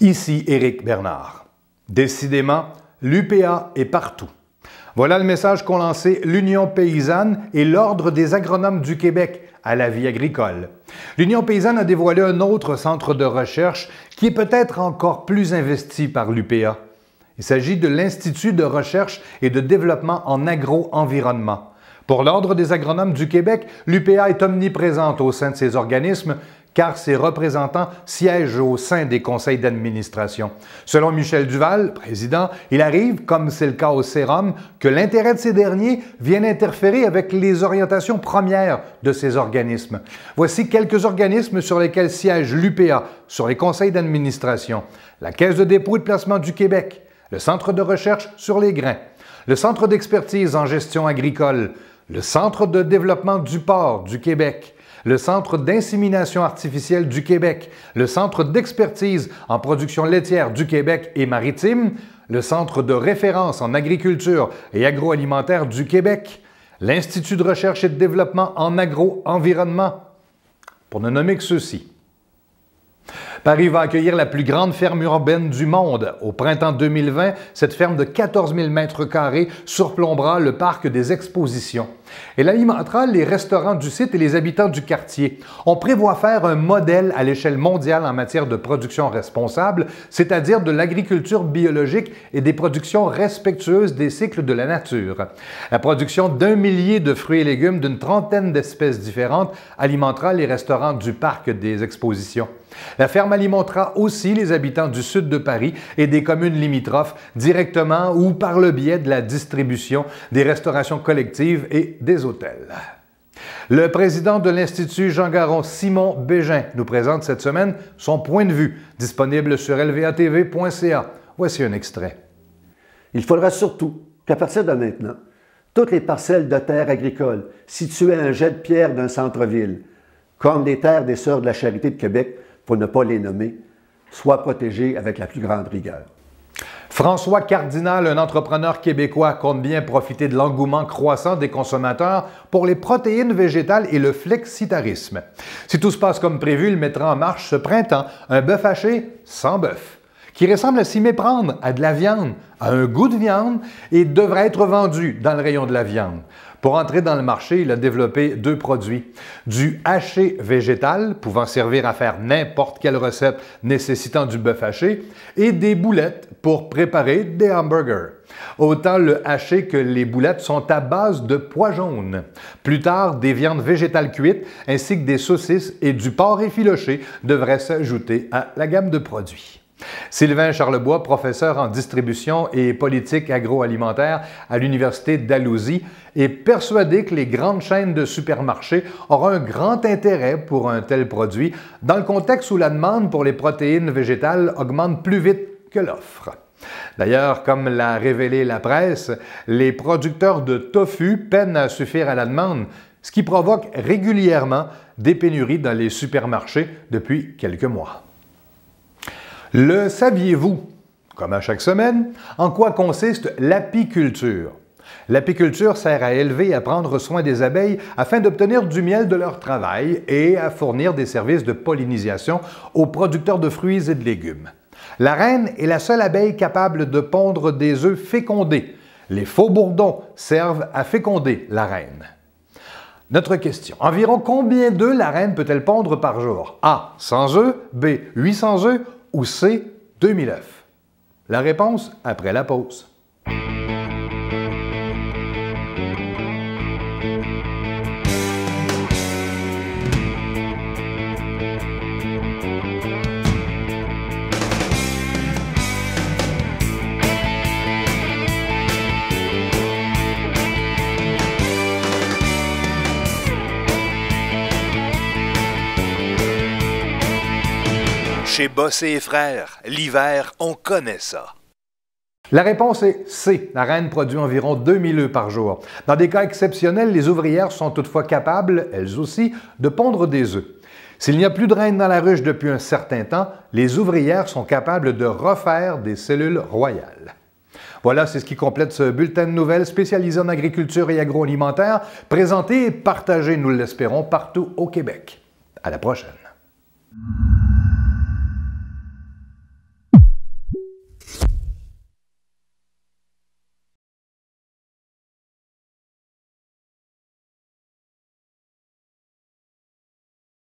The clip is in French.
Ici Éric Bernard. Décidément, l'UPA est partout. Voilà le message qu'ont lancé l'Union paysanne et l'Ordre des agronomes du Québec à la vie agricole. L'Union paysanne a dévoilé un autre centre de recherche qui est peut-être encore plus investi par l'UPA. Il s'agit de l'Institut de recherche et de développement en agro-environnement. Pour l'Ordre des agronomes du Québec, l'UPA est omniprésente au sein de ces organismes car ses représentants siègent au sein des conseils d'administration. Selon Michel Duval, président, il arrive, comme c'est le cas au Sérum, que l'intérêt de ces derniers vienne interférer avec les orientations premières de ces organismes. Voici quelques organismes sur lesquels siège l'UPA sur les conseils d'administration. La Caisse de dépôt et de placement du Québec, le Centre de recherche sur les grains, le Centre d'expertise en gestion agricole, le Centre de développement du porc du Québec, le Centre d'insémination artificielle du Québec, le Centre d'expertise en production laitière du Québec et maritime, le Centre de référence en agriculture et agroalimentaire du Québec, l'Institut de recherche et de développement en agro-environnement, pour ne nommer que ceux-ci. Paris va accueillir la plus grande ferme urbaine du monde. Au printemps 2020, cette ferme de 14 000 m² surplombera le parc des expositions. Elle alimentera les restaurants du site et les habitants du quartier. On prévoit faire un modèle à l'échelle mondiale en matière de production responsable, c'est-à-dire de l'agriculture biologique et des productions respectueuses des cycles de la nature. La production d'1 millier de fruits et légumes d'une trentaine d'espèces différentes alimentera les restaurants du parc des expositions. La ferme alimentera aussi les habitants du sud de Paris et des communes limitrophes directement ou par le biais de la distribution, des restaurations collectives et des hôtels. Le président de l'Institut Jean Garon, Simon Bégin, nous présente cette semaine son point de vue, disponible sur lvatv.ca. Voici un extrait. Il faudra surtout qu'à partir de maintenant, toutes les parcelles de terres agricoles situées à un jet de pierre d'un centre-ville, comme les terres des Sœurs de la Charité de Québec, pour ne pas les nommer, soient protégées avec la plus grande rigueur. François Cardinal, un entrepreneur québécois, compte bien profiter de l'engouement croissant des consommateurs pour les protéines végétales et le flexitarisme. Si tout se passe comme prévu, il mettra en marche ce printemps un bœuf haché sans bœuf, qui ressemble à s'y méprendre à de la viande, à un goût de viande et devrait être vendu dans le rayon de la viande. Pour entrer dans le marché, il a développé deux produits. Du haché végétal, pouvant servir à faire n'importe quelle recette nécessitant du bœuf haché, et des boulettes pour préparer des hamburgers. Autant le haché que les boulettes sont à base de pois jaunes. Plus tard, des viandes végétales cuites ainsi que des saucisses et du porc effiloché devraient s'ajouter à la gamme de produits. Sylvain Charlebois, professeur en distribution et politique agroalimentaire à l'Université Dalhousie, est persuadé que les grandes chaînes de supermarchés auront un grand intérêt pour un tel produit dans le contexte où la demande pour les protéines végétales augmente plus vite que l'offre. D'ailleurs, comme l'a révélé la presse, les producteurs de tofu peinent à suffire à la demande, ce qui provoque régulièrement des pénuries dans les supermarchés depuis quelques mois. Le saviez-vous, comme à chaque semaine, en quoi consiste l'apiculture? L'apiculture sert à élever et à prendre soin des abeilles afin d'obtenir du miel de leur travail et à fournir des services de pollinisation aux producteurs de fruits et de légumes. La reine est la seule abeille capable de pondre des œufs fécondés. Les faux bourdons servent à féconder la reine. Notre question. Environ combien d'œufs la reine peut-elle pondre par jour? A. 100 œufs, B. 800 œufs ou C. 2000 œufs? La réponse après la pause. Chez Bossé et Frères, l'hiver, on connaît ça. La réponse est C. La reine produit environ 2000 œufs par jour. Dans des cas exceptionnels, les ouvrières sont toutefois capables, elles aussi, de pondre des œufs. S'il n'y a plus de reine dans la ruche depuis un certain temps, les ouvrières sont capables de refaire des cellules royales. Voilà, c'est ce qui complète ce bulletin de nouvelles spécialisé en agriculture et agroalimentaire, présenté et partagé, nous l'espérons, partout au Québec. À la prochaine.